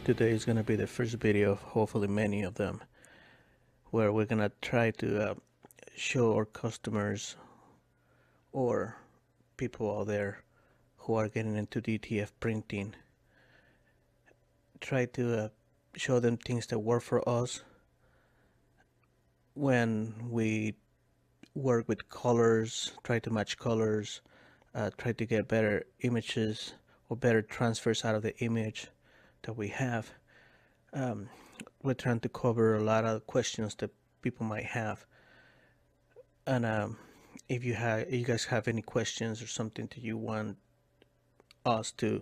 Today is going to be the first video of hopefully many of them, where we're going to try to show our customers or people out there who are getting into DTF printing, try to show them things that work for us when we work with colors, try to match colors, try to get better images or better transfers out of the image that we have. We're trying to cover a lot of questions that people might have, and if you guys have any questions or something that you want us to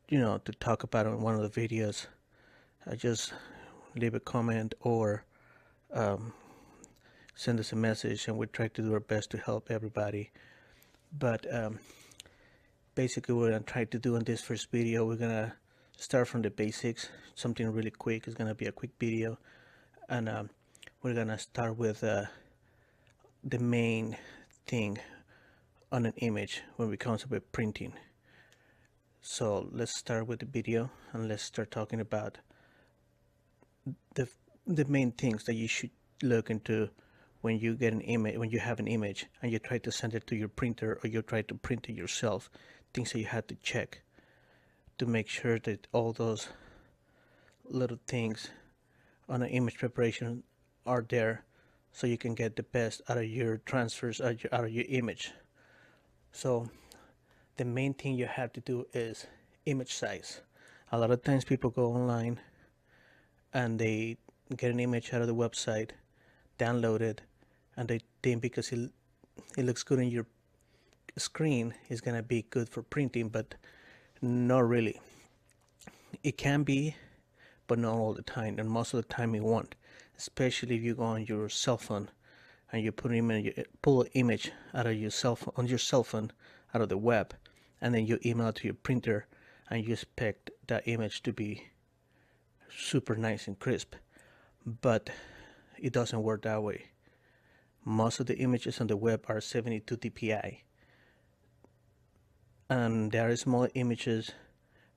to talk about in one of the videos, just leave a comment or send us a message, and we try to do our best to help everybody. But basically what I'm trying to do in this first video, we're gonna start from the basics, something really quick. It's gonna be a quick video, and we're gonna start with the main thing on an image when we come with printing. So let's start with the video and let's start talking about the main things that you should look into when you get an image, when you have an image and you try to send it to your printer or you try to print it yourself. Things that you have to check to make sure that all those little things on an image preparation are there, so you can get the best out of your transfers, out of your image. So the main thing you have to do is image size. A lot of times people go online and they get an image out of the website, download it, and they think because it looks good on your screen it's gonna be good for printing, but not really. It can be, but not all the time, and most of the time it won't, especially if you go on your cell phone and you pull an image out of your cell phone, on your cell phone, out of the web, and then you email it to your printer and you expect that image to be super nice and crisp, but it doesn't work that way. Most of the images on the web are 72 dpi, and there are small images,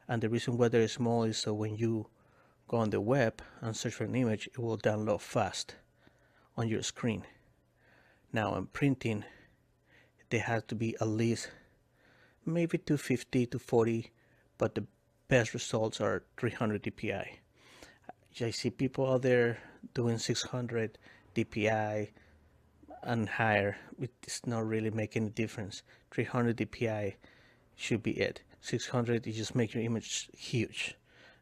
and the reason why they're small is so when you go on the web and search for an image, it will download fast on your screen. Now in printing, they have to be at least maybe 250 to 40, but the best results are 300 dpi. I see people out there doing 600 dpi and higher. It's not really making a difference. 300 dpi should be it. 600, you just make your image huge,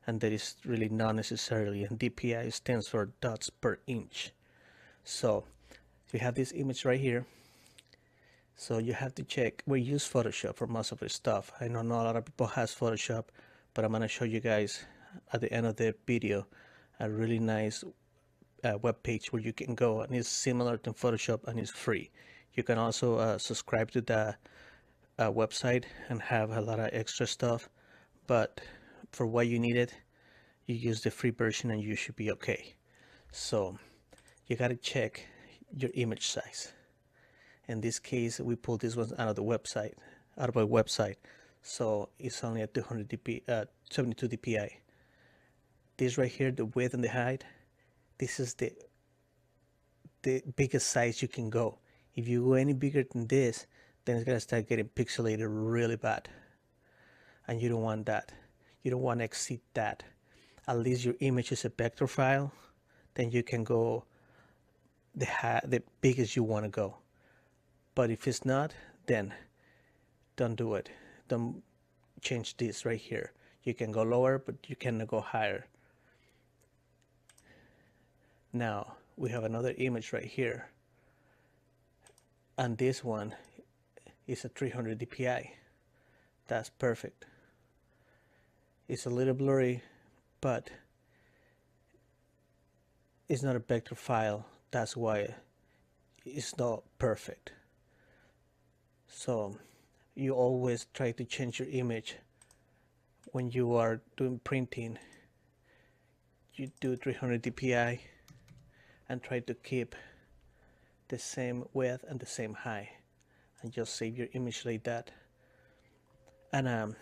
and that is really not necessarily. And dpi stands for dots per inch. So you have this image right here, so you have to check. We use Photoshop for most of the stuff. I know not a lot of people has Photoshop, but I'm gonna show you guys at the end of the video a really nice web page where you can go, and it's similar to Photoshop and it's free. You can also subscribe to the website and have a lot of extra stuff, but for what you need it, you use the free version and you should be okay. So you got to check your image size. In this case, we pulled this one out of a website, so it's only at 200 dpi, 72 dpi. This right here, the width and the height, this is the biggest size you can go. If you go any bigger than this, then it's gonna start getting pixelated really bad, and you don't want that. You don't want to exceed that. At least your image is a vector file, then you can go the biggest you want to go. But if it's not, then don't do it. Don't change this right here. You can go lower, but you cannot go higher. Now we have another image right here, and this one is a 300 dpi. That's perfect. It's a little blurry, but it's not a vector file. That's why it's not perfect. So you always try to change your image when you are doing printing. You do 300 dpi and try to keep the same width and the same height, and just save your image like that, and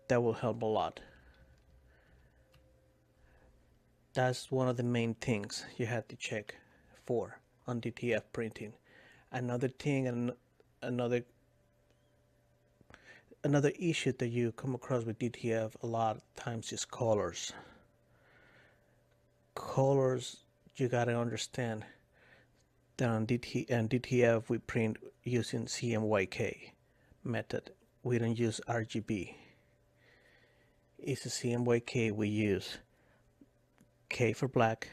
that will help a lot. That's one of the main things you have to check for on DTF printing. Another thing, and another issue that you come across with DTF a lot of times is colors. Colors, you gotta understand that on DTF we print using CMYK method. We don't use RGB. It's a CMYK. We use K for black,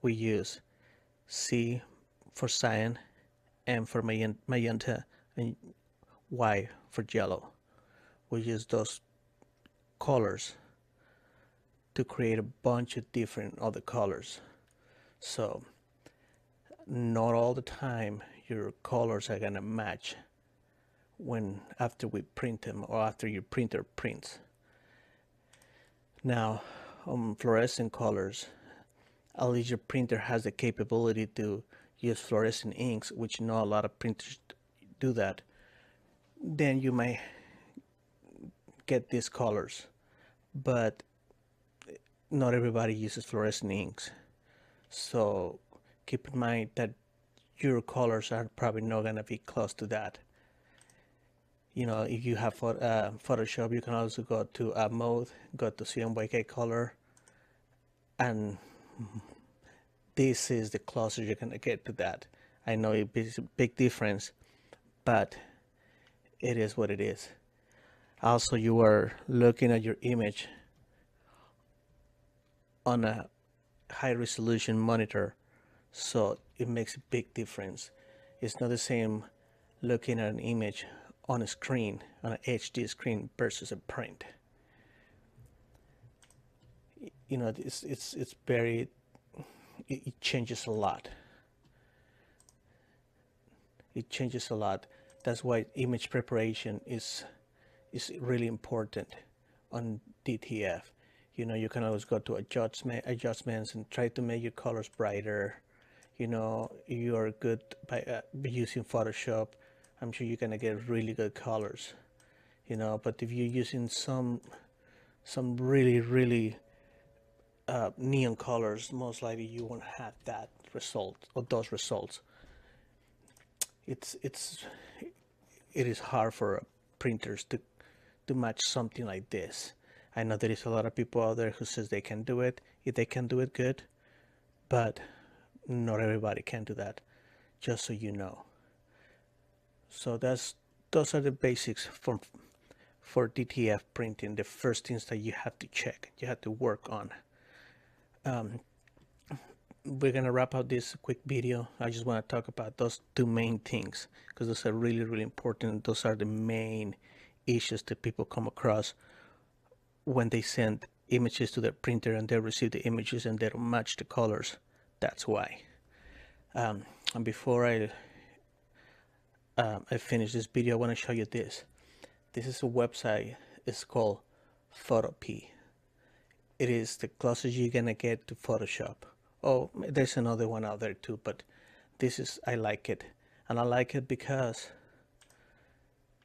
we use C for cyan, M for magenta, and Y for yellow. We use those colors to create a bunch of different other colors. So not all the time your colors are gonna match when after we print them or after your printer prints. Now, fluorescent colors, at least your printer has the capability to use fluorescent inks, which not a lot of printers do that. Then you may get these colors, but not everybody uses fluorescent inks. So keep in mind that your colors are probably not gonna be close to that. You know, if you have Photoshop, you can also go to mode, go to CMYK color, and this is the closer you're gonna get to that. I know it's a big difference, but it is what it is. Also, you are looking at your image on a high resolution monitor, so it makes a big difference. It's not the same looking at an image on a screen, on an HD screen, versus a print. You know, it's very, it changes a lot. It changes a lot. That's why image preparation is really important on DTF. You know, you can always go to adjustments and try to make your colors brighter. You know, you are good by using Photoshop. I'm sure you're gonna get really good colors. You know, but if you're using some really neon colors, most likely you won't have that result or those results. It is hard for printers to match something like this. I know there is a lot of people out there who says they can do it. If they can do it, good, but not everybody can do that, just so you know. So those are the basics for DTF printing, the first things that you have to check, you have to work on. We're gonna wrap up this quick video. I just want to talk about those two main things because those are really important. Those are the main issues that people come across when they send images to their printer and they receive the images and they don't match the colors. That's why. And before I finish this video, I want to show you this. This is a website. It's called Photopea. It is the closest you're gonna get to Photoshop. Oh, there's another one out there too, but this is, I like it. And I like it because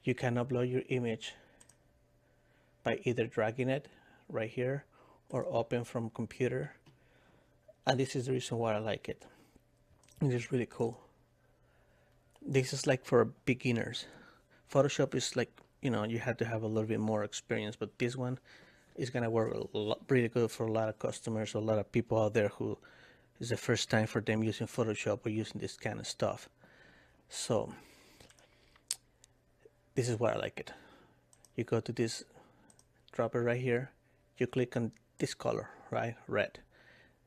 you can upload your image by either dragging it right here or open from computer. And this is the reason why I like it. It is really cool. This is like for beginners. Photoshop is like, you know, you have to have a little bit more experience, but this one is gonna work really good for a lot of customers, a lot of people out there who is the first time for them using Photoshop or using this kind of stuff. So this is why I like it. You go to this dropper right here, you click on this color, right, red.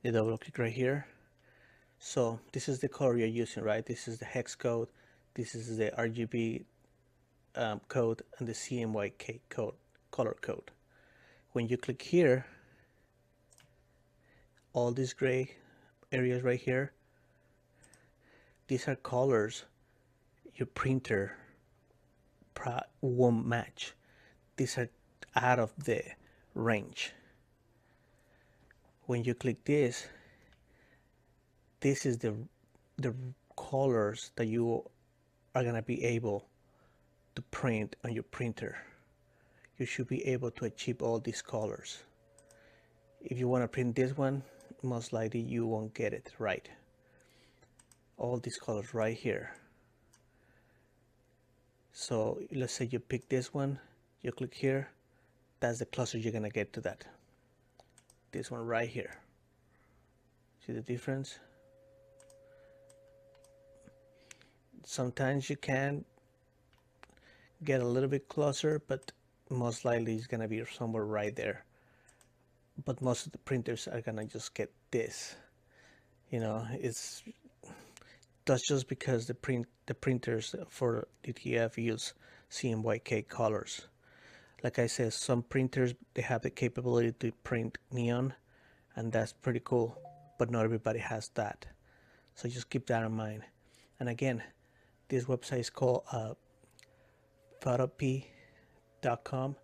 You double click right here. So this is the color you're using, right? This is the hex code, this is the RGB code, and the CMYK code, color code. When you click here, all these gray areas right here, these are colors your printer won't match. These are out of the range. When you click this is the colors that you are gonna be able to print on your printer. You should be able to achieve all these colors. If you want to print this one, most likely you won't get it right. All these colors right here. So let's say you pick this one, you click here, that's the closer you're gonna get to that. This one right here. See the difference? Sometimes you can get a little bit closer, but most likely it's gonna be somewhere right there. But most of the printers are gonna just get this. You know, that's just because the printers for DTF use CMYK colors. Like I said, some printers, they have the capability to print neon, and that's pretty cool, but not everybody has that. So just keep that in mind. And again, this website is called photop.com.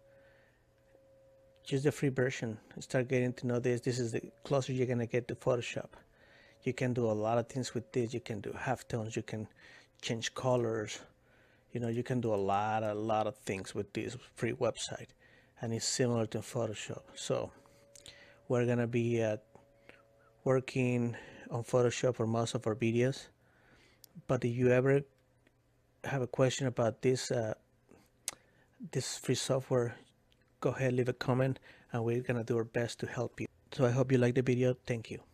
Just the free version. Start getting to know this. This is the closer you're gonna get to Photoshop. You can do a lot of things with this. You can do halftones, you can change colors, you know, you can do a lot of things with this free website, and it's similar to Photoshop. So we're gonna be working on Photoshop for most of our videos, but if you ever have a question about this this free software, go ahead, leave a comment, and we're gonna do our best to help you. So I hope you like the video. Thank you.